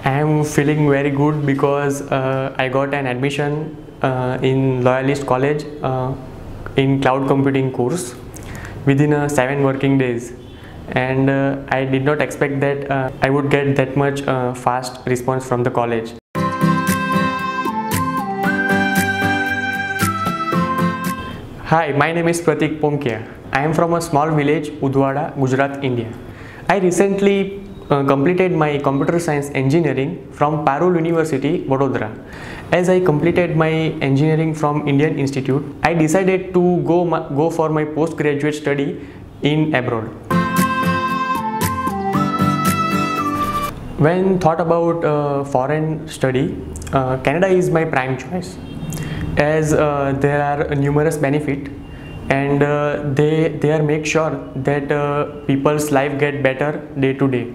I am feeling very good because I got an admission in Loyalist College in cloud computing course within 7 working days, and I did not expect that I would get that much fast response from the college. Hi, my name is Pratik Pomkia. I am from a small village, Udwada, Gujarat, India. I recently completed my computer science engineering from Parul University, Vadodara. As I completed my engineering from Indian Institute, I decided to go for my postgraduate study in abroad. When thought about foreign study, Canada is my prime choice, as there are numerous benefits, and they are make sure that people's life get better day to day.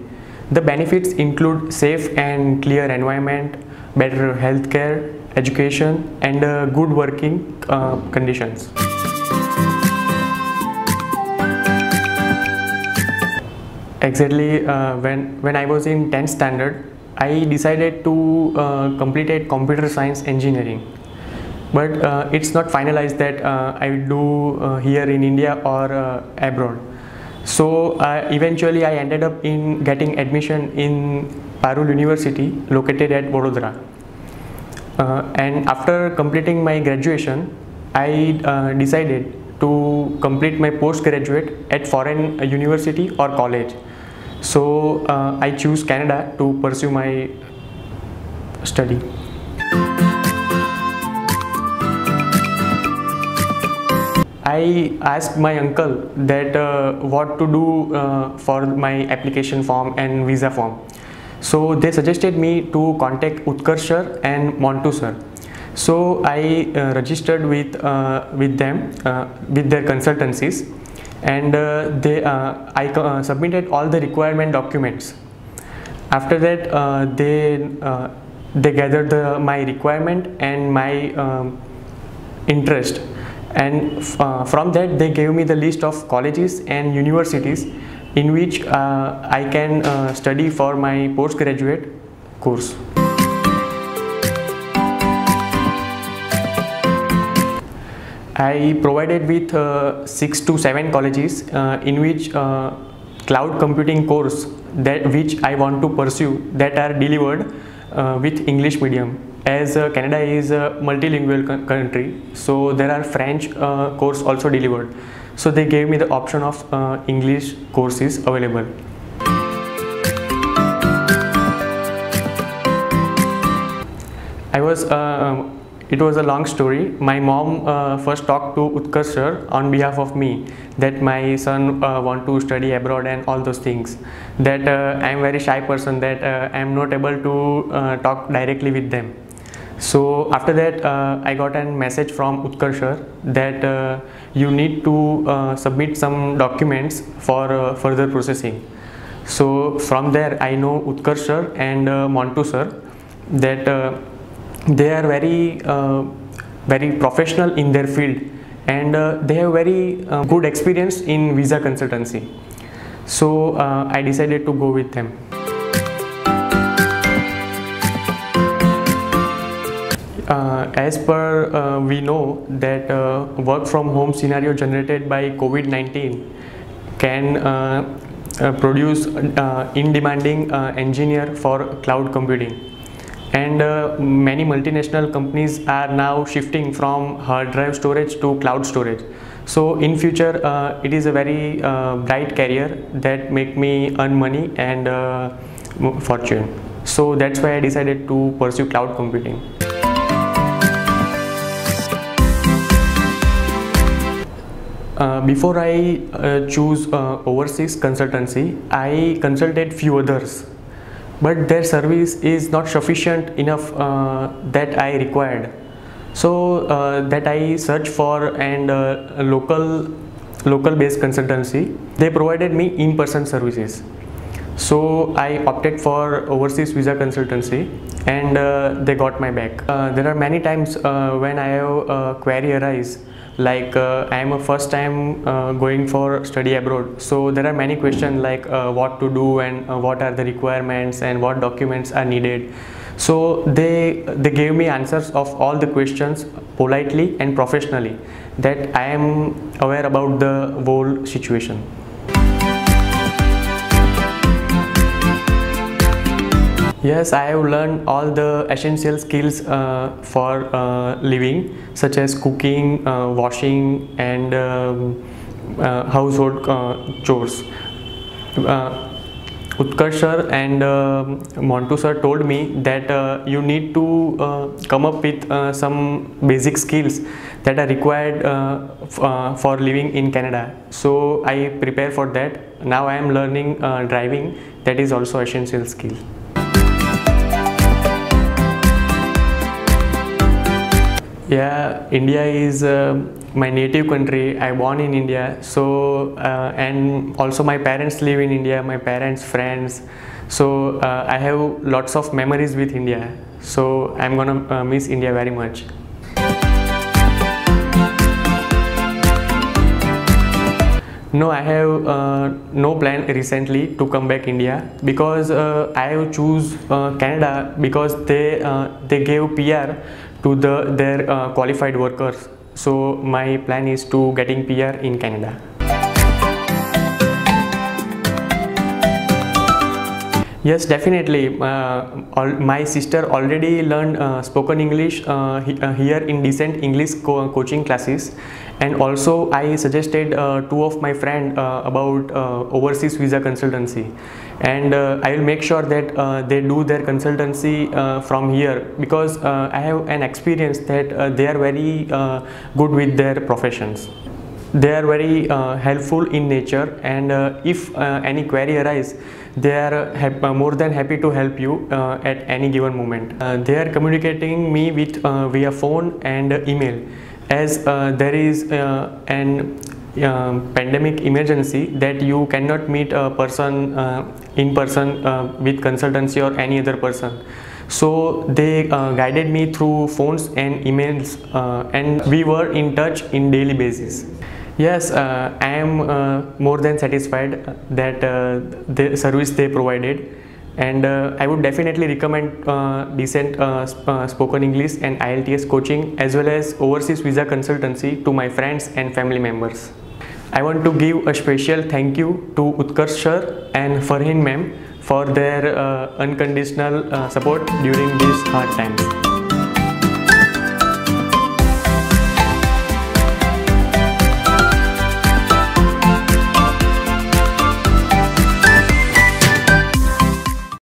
The benefits include safe and clear environment, better healthcare, education, and good working conditions. Exactly, when I was in 10th standard, I decided to complete computer science engineering. But it's not finalized that I will do here in India or abroad. So eventually I ended up in getting admission in Parul University located at Vadodara. And after completing my graduation, I decided to complete my postgraduate at foreign university or college. So I choose Canada to pursue my study. I asked my uncle that what to do for my application form and visa form. So they suggested me to contact Utkarsh sir and Montu sir. So I registered with them, with their consultancies, and I submitted all the requirement documents. After that, they gathered my requirement and my interest. And from that they gave me the list of colleges and universities in which I can study for my postgraduate course. I provided with 6 to 7 colleges in which cloud computing course which I want to pursue that are delivered with English medium. As Canada is a multilingual country, so there are French course also delivered. So they gave me the option of English courses available. It was a long story. My mom first talked to Utkarsh sir on behalf of me that my son want to study abroad and all those things. That I am very shy person, that I am not able to talk directly with them. So after that I got a message from Utkarsh sir that you need to submit some documents for further processing. So from there I know Utkarsh sir and Montu sir, that they are very professional in their field, and they have very good experience in visa consultancy. So I decided to go with them. As per we know that work from home scenario generated by COVID-19 can produce in-demanding engineer for cloud computing, and many multinational companies are now shifting from hard drive storage to cloud storage. So in future it is a very bright career that make me earn money and fortune. So that's why I decided to pursue cloud computing. Before I choose overseas consultancy, I consulted few others, but their service is not sufficient enough that I required. So that I searched for and a local based consultancy. They provided me in-person services. So I opted for overseas visa consultancy, and they got my back. There are many times when I have a query arise Like I am a first time going for study abroad, so there are many questions like what to do and what are the requirements and what documents are needed. So they gave me answers of all the questions politely and professionally, that I am aware about the whole situation. Yes, I have learned all the essential skills for living, such as cooking, washing, and household chores. Utkarsh sir and Montu sir told me that you need to come up with some basic skills that are required for living in Canada. So I prepare for that. Now I am learning driving. That is also essential skill. Yeah, India is my native country. I born in India, so and also my parents live in India, my parents, friends. So I have lots of memories with India. So I'm gonna miss India very much. No, I have no plan recently to come back India, because I have choose Canada because they gave PR to their qualified workers. So my plan is to getting PR in Canada. Yes, definitely. My sister already learned spoken English here in decent English coaching classes, and also I suggested two of my friends about overseas visa consultancy, and I will make sure that they do their consultancy from here, because I have an experience that they are very good with their professions. They are very helpful in nature, and if any query arises, they are more than happy to help you at any given moment. They are communicating me with via phone and email, as there is an pandemic emergency that you cannot meet a person in person with consultancy or any other person. So they guided me through phones and emails, and we were in touch in daily basis. Yes, I am more than satisfied that the service they provided, and I would definitely recommend decent spoken English and IELTS coaching as well as overseas visa consultancy to my friends and family members. I want to give a special thank you to Utkarsh sir and Farheen ma'am for their unconditional support during these hard times.